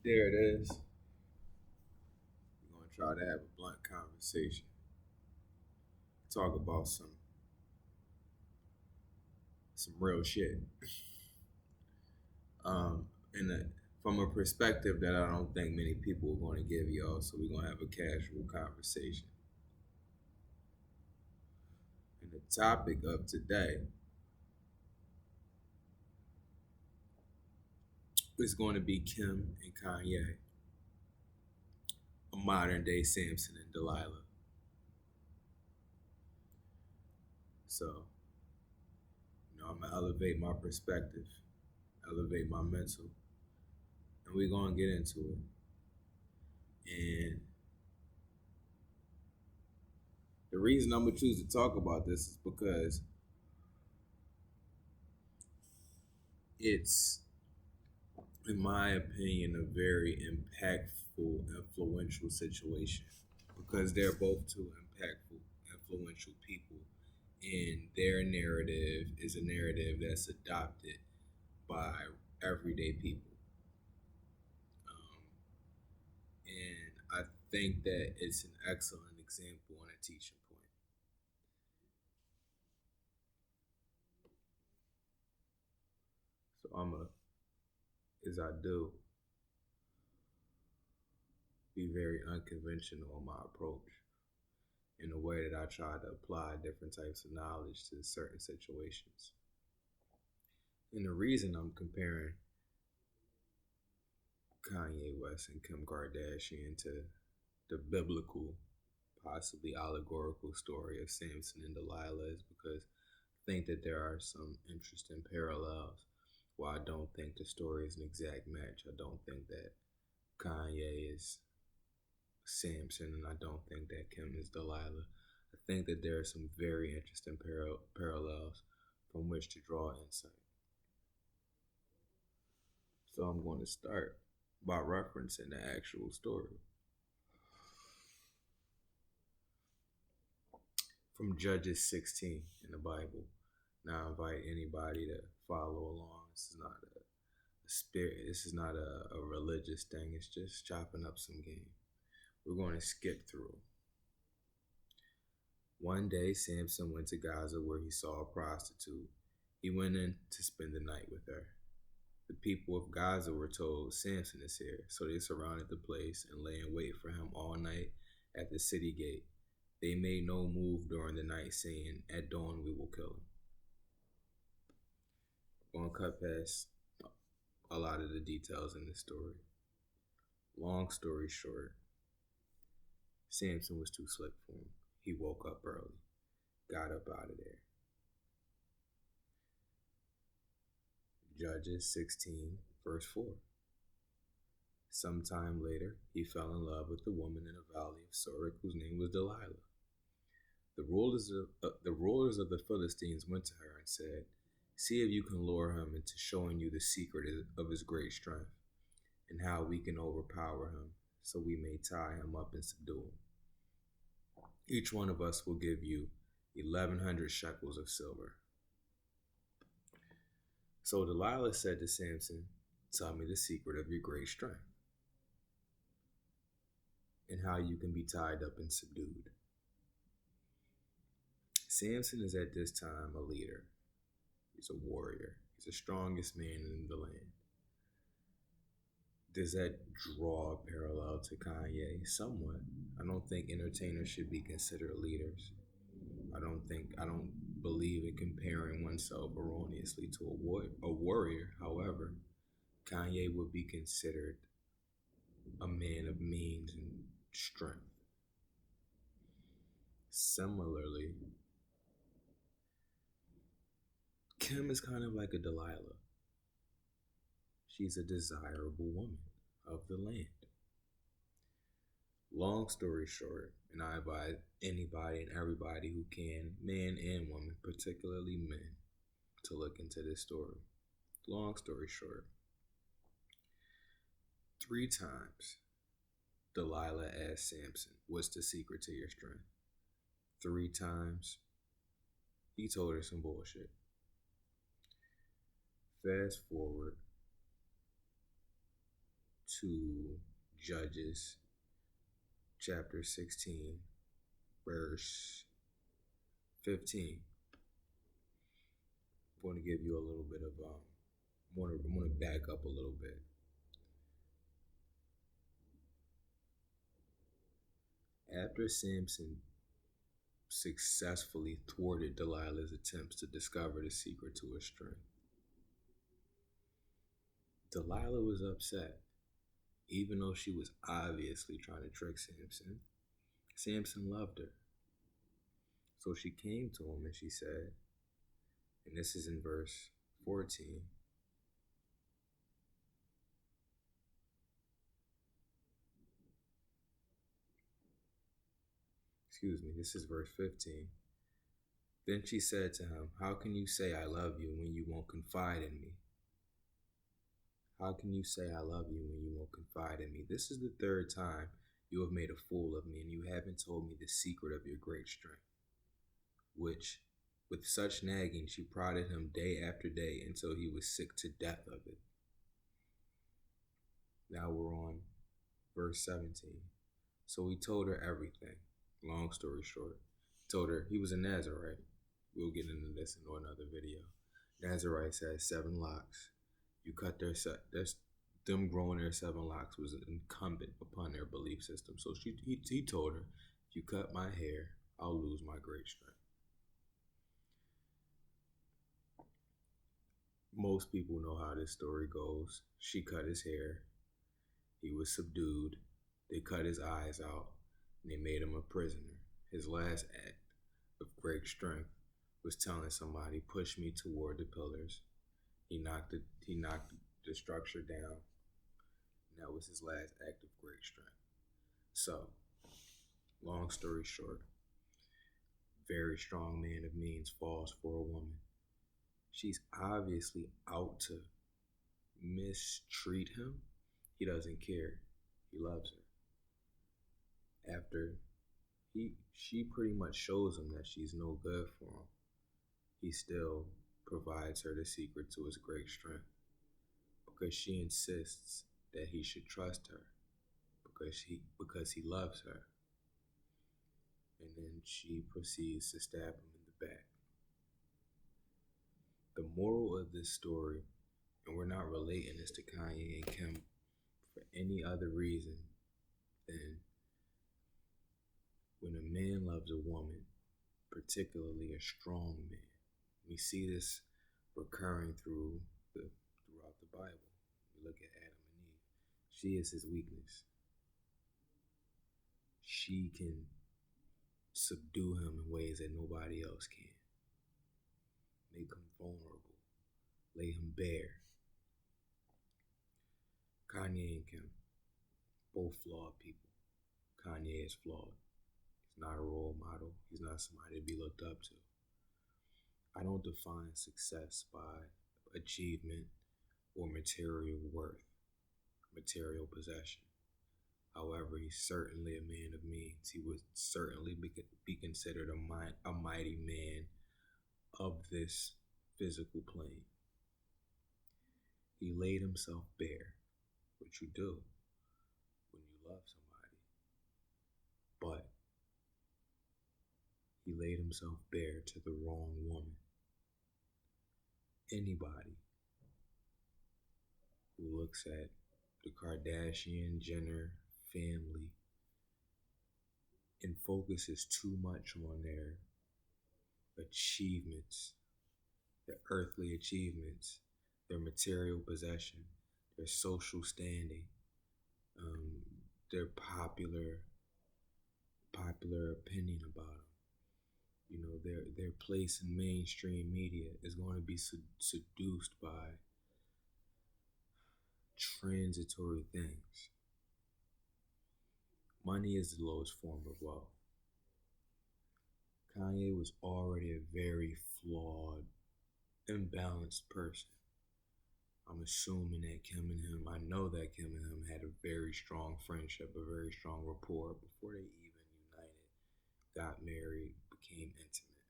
There it is. We're gonna try to have a blunt conversation. Talk about some real shit. Um, and from a perspective that I don't think many people are going to give y'all. So we're gonna have a casual conversation. And the topic of today is going to be Kim and Kanye, a modern day Samson and Delilah. So, I'm gonna elevate my perspective, elevate my mental, and we're gonna get into it. And the reason I'm gonna choose to talk about this is because it's, in my opinion, a very impactful, influential situation because they're both two impactful, influential people, and their narrative is a narrative that's adopted by everyday people. Um, and I think that it's an excellent example and a teaching point. So as I do, be very unconventional in my approach in the way that I try to apply different types of knowledge to certain situations. And the reason I'm comparing Kanye West and Kim Kardashian to the biblical, possibly allegorical story of Samson and Delilah is because I think that there are some interesting parallels. While I don't think the story is an exact match, I don't think that Kanye is Samson, and I don't think that Kim is Delilah. I think that there are some very interesting parallels from which to draw insight. So I'm going to start by referencing the actual story from Judges 16 in the Bible. Now I invite anybody to follow along. This is not a spirit. This is not a religious thing. It's just chopping up some game. We're going to skip through. One day, Samson went to Gaza where he saw a prostitute. He went in to spend the night with her. The people of Gaza were told Samson is here, so they surrounded the place and lay in wait for him all night at the city gate. They made no move during the night, saying, "At dawn we will kill him." I'm going to cut past a lot of the details in the story. Long story short, Samson was too slick for him. He woke up early, got up out of there. Judges 16, verse 4. Sometime later, he fell in love with a woman in a valley of Sorek whose name was Delilah. The rulers of the Philistines went to her and said, "See if you can lure him into showing you the secret of his great strength, and how we can overpower him, so we may tie him up and subdue him. Each one of us will give you 1,100 shekels of silver." So Delilah said to Samson, "Tell me the secret of your great strength, and how you can be tied up and subdued." Samson is at this time a leader. He's a warrior. He's the strongest man in the land. Does that draw a parallel to Kanye? Somewhat. I don't think entertainers should be considered leaders. I don't believe in comparing oneself erroneously to a warrior. However, Kanye would be considered a man of means and strength. Similarly, Kim is kind of like a Delilah. She's a desirable woman of the land. Long story short, and I advise anybody and everybody who can, man and woman, particularly men, to look into this story. Long story short, 3 times Delilah asked Samson, "What's the secret to your strength?" 3 times he told her some bullshit. Fast forward to Judges chapter 16, verse 15. I want to give you a little bit of I want to back up a little bit. After Samson successfully thwarted Delilah's attempts to discover the secret to her strength, Delilah was upset, even though she was obviously trying to trick Samson. Samson loved her. So she came to him and she said, and this is in verse 14, this is verse 15. Then she said to him, "How can you say I love you when you won't confide in me? How can you say I love you when you won't confide in me? This is the third time you have made a fool of me, and you haven't told me the secret of your great strength." Which, with such nagging, she prodded him day after day until he was sick to death of it. Now we're on verse 17. So he told her everything. Long story short, told her he was a Nazarite. We'll get into this in another video. Nazarites had 7 locks. You cut them growing their 7 locks was incumbent upon their belief system. So he told her, if you cut my hair, I'll lose my great strength. Most people know how this story goes. She cut his hair. He was subdued. They cut his eyes out, and they made him a prisoner. His last act of great strength was telling somebody, "Push me toward the pillars." He knocked the structure down, and that was his last act of great strength. So, long story short, very strong man of means falls for a woman. She's obviously out to mistreat him. He doesn't care. He loves her. After she pretty much shows him that she's no good for him, he still provides her the secret to his great strength, because she insists that he should trust her because he loves her. And then she proceeds to stab him in the back. The moral of this story, and we're not relating this to Kanye and Kim for any other reason than when a man loves a woman, particularly a strong man, we see this recurring throughout the Bible. We look at Adam and Eve. She is his weakness. She can subdue him in ways that nobody else can. Make him vulnerable. Lay him bare. Kanye and Kim, both flawed people. Kanye is flawed. He's not a role model. He's not somebody to be looked up to. I don't define success by achievement or material worth, material possession. However, he's certainly a man of means. He would certainly be considered a mighty man of this physical plane. He laid himself bare, which you do when you love somebody. But he laid himself bare to the wrong woman. Anybody who looks at the Kardashian-Jenner family and focuses too much on their achievements, their earthly achievements, their material possession, their social standing, their popular opinion about them. You know, their place in mainstream media is going to be seduced by transitory things. Money is the lowest form of wealth. Kanye was already a very flawed, imbalanced person. I'm assuming that I know that Kim and him had a very strong friendship, a very strong rapport before they even united, got married, became intimate.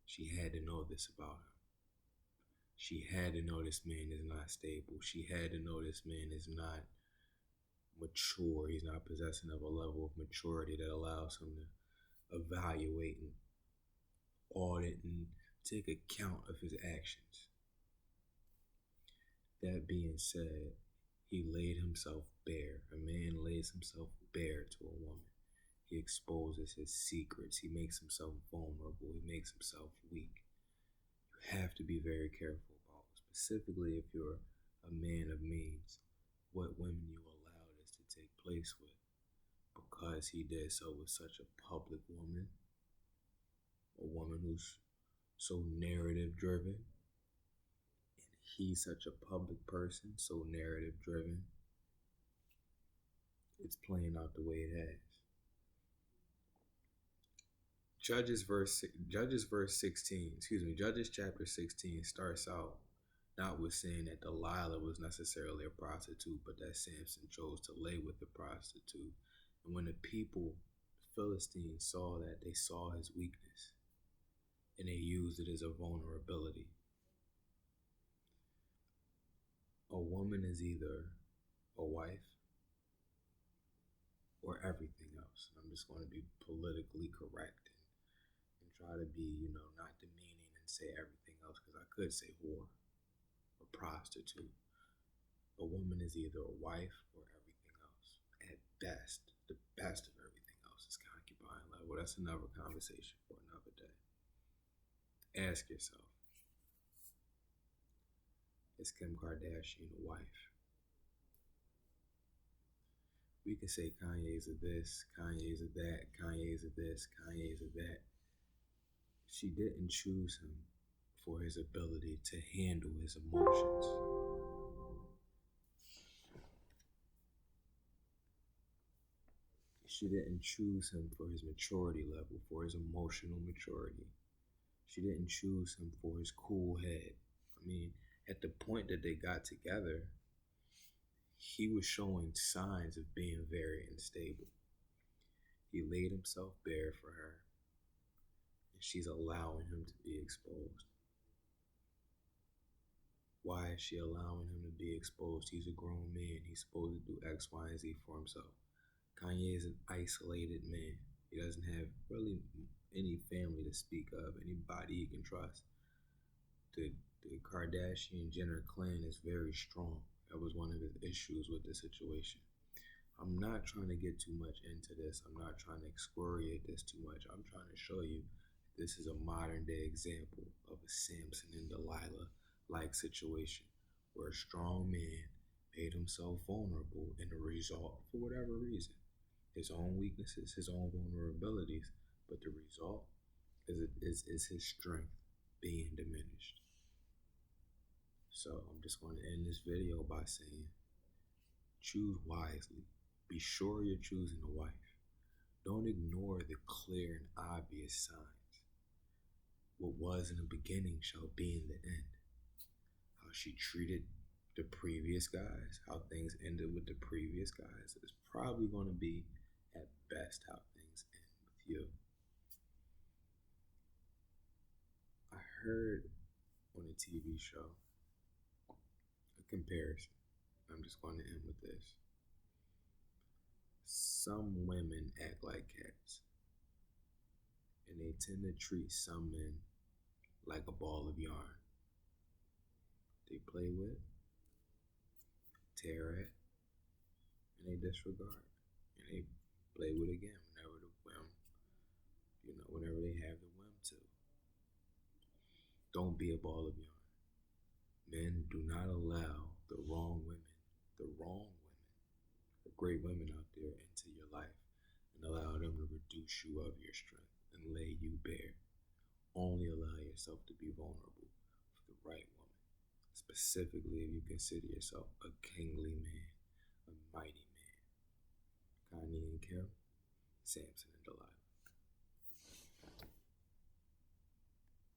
She had to know this about him. She had to know this man is not stable. She had to know this man is not mature. He's not possessing of a level of maturity that allows him to evaluate and audit and take account of his actions. That being said, he laid himself bare. A man lays himself bare to a woman. He exposes his secrets. He makes himself vulnerable. He makes himself weak. You have to be very careful about, specifically if you're a man of means, what women you allow this to take place with, because he did so with such a public woman, a woman who's so narrative driven, and he's such a public person, so narrative driven. It's playing out the way it has. Judges chapter 16 starts out not with saying that Delilah was necessarily a prostitute, but that Samson chose to lay with the prostitute. And when the people, the Philistines, saw that, they saw his weakness and they used it as a vulnerability. A woman is either a wife or everything else. I'm just going to be politically correct and try to be, not demeaning and say everything else, because I could say whore or prostitute. A woman is either a wife or everything else. At best, the best of everything else is concubine level. That's another conversation for another day. Ask yourself, is Kim Kardashian a wife? We can say Kanye's a this, Kanye's a that, Kanye's a this, Kanye's a that. She didn't choose him for his ability to handle his emotions. She didn't choose him for his maturity level, for his emotional maturity. She didn't choose him for his cool head. I mean, at the point that they got together, he was showing signs of being very unstable. He laid himself bare for her, and she's allowing him to be exposed. Why is she allowing him to be exposed? He's a grown man. He's supposed to do X, Y, and Z for himself. Kanye is an isolated man. He doesn't have really any family to speak of, anybody he can trust. The Kardashian-Jenner clan is very strong. That was one of his issues with the situation. I'm not trying to get too much into this. I'm not trying to excoriate this too much. I'm trying to show you this is a modern day example of a Samson and Delilah-like situation where a strong man made himself vulnerable in the result, for whatever reason, his own weaknesses, his own vulnerabilities, but the result is his strength being diminished. So I'm just going to end this video by saying, choose wisely. Be sure you're choosing a wife. Don't ignore the clear and obvious signs. What was in the beginning shall be in the end. How she treated the previous guys, how things ended with the previous guys, is probably going to be at best how things end with you. I heard on a TV show a comparison. I'm just going to end with this. Some women act like cats, and they tend to treat some men like a ball of yarn. They play with, tear at, and they disregard, and they play with again whenever the whim, whenever they have the whim to. Don't be a ball of yarn. Men, do not allow the great women out there into your life and allow them to reduce you of your strength and lay you bare. Only allow yourself to be vulnerable for the right woman. Specifically, if you consider yourself a kingly man, a mighty man. Kanye and Kim, Samson.